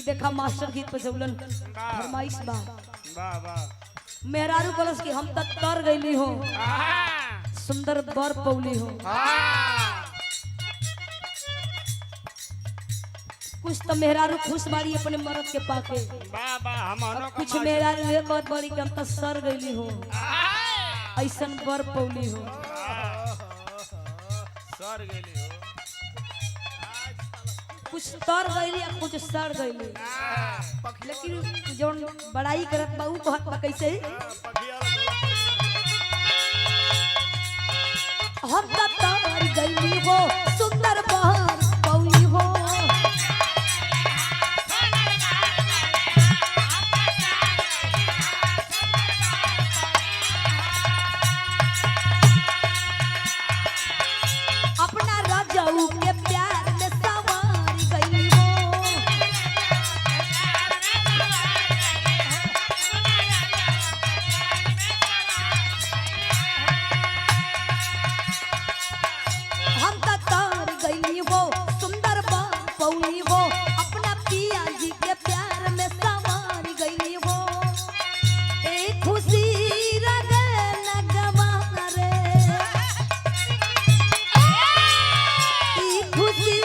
देखा मास्टर गीत पे जौलन फरमाइश बा वाह वाह मेहरारू कलश की हम तक तर गईली हो सुंदर बर पौली हो कुछ तो मेहरारू खुश बाड़ी अपने मर्द के पाके वाह वाह हम कुछ मेहरारू ये बहुत बड़ी कि हम तक सर गईली हो ऐसन बर पौली हो सर गेली हो कुछ तर गईली और कुछ सर गईली लेकिन जौन बड़ाई करत बा ऊ कहत बा कैसे हम तक तर गईली हो सुंदर बर पौली हो अपना राजाऊ के प्यार में सवार गई हो हम तो तार गई हो सुंदर बार पौली हो अपना पिया जी के प्यार में सवार गई हो एक खुशी रगे न गवारे खुशी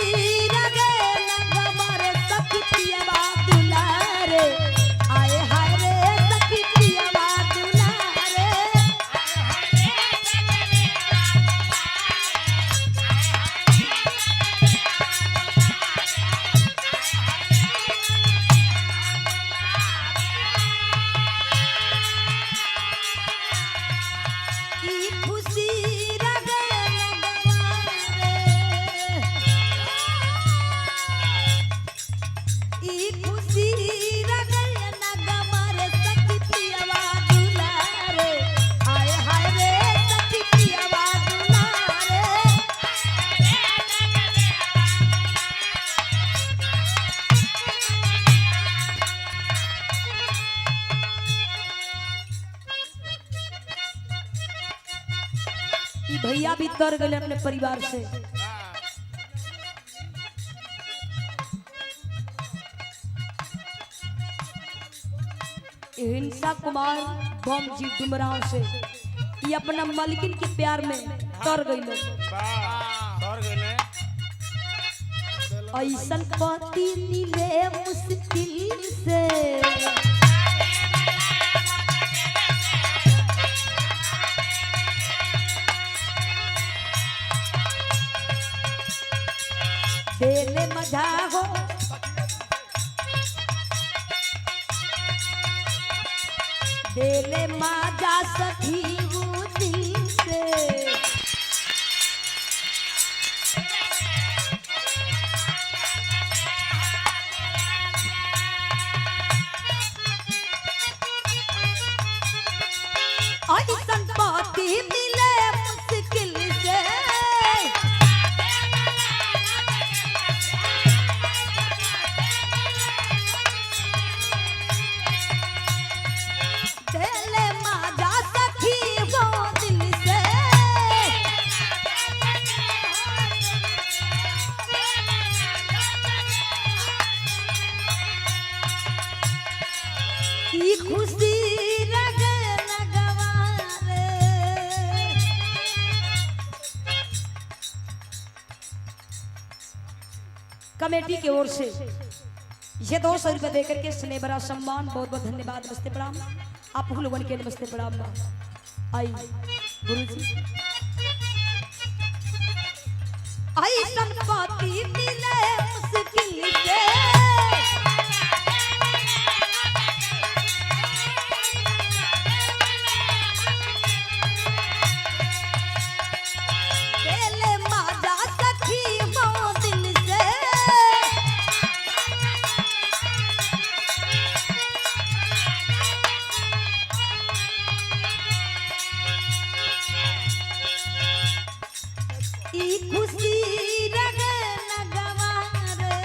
रगे नगमारे सखी पियवा दुलारे आए हाय रे सखी पियवा दुलारे ई खुशी रगे नगमारे ई खुशी रगे नगमारे सखी पियवा दुलारे आए हाय रे सखी पियवा दुलारे ई भैया भी तर गए अपने परिवार से हिंसा कुमार बम जी डुमराव से ये अपना मालिकिन के प्यार में तर गई वाह सर गेले ऐसन पति मिले मुश्किल से देले मजा हो देले मजा सखी वो दिल से ऐसन पति मिले मुश्किल से देले मजा सखी वो दिल से ई खुशी रगे न गवारे कमेटी की ओर से ये 200 रुपए देकर के स्नेह भरा सम्मान बहुत बहुत धन्यवाद नमस्ते प्रणाम आप लोगों के नमस्ते प्रणाम आई गुरु जी आई संपत्ति मिले मुश्किल से देले मजा सखी वो दिल से ई खुशी रगे न गवारे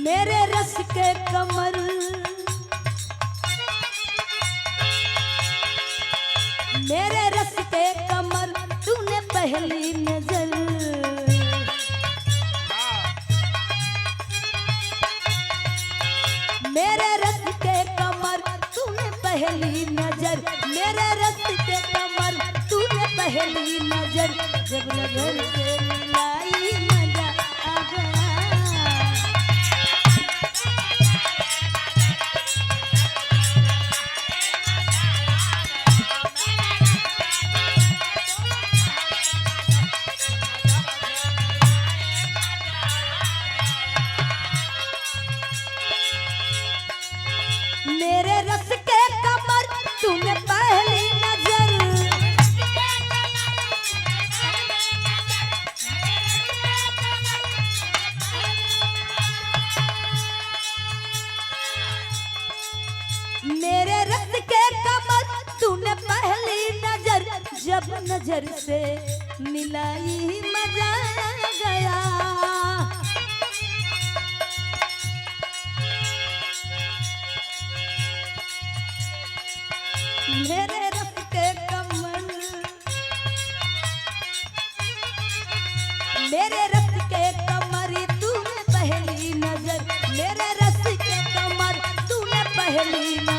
मेरे रस के कमर मेरे रस के कमर तूने पहली नजर मेरे रस के कमर तूने पहली नजर मेरे रस के कमर तूने पहली नजर जब नजर से मिलाई मजा आ गया मेरे रस के कमर तूने पहली नजर मेरे रस के कमर तूने पहली नजर जब नजर से मिलाई मजा आ गया मेरे रस के कमर मेरे रस के कमर तूने पहली नजर मेरे रस के कमर तूने पहली नजर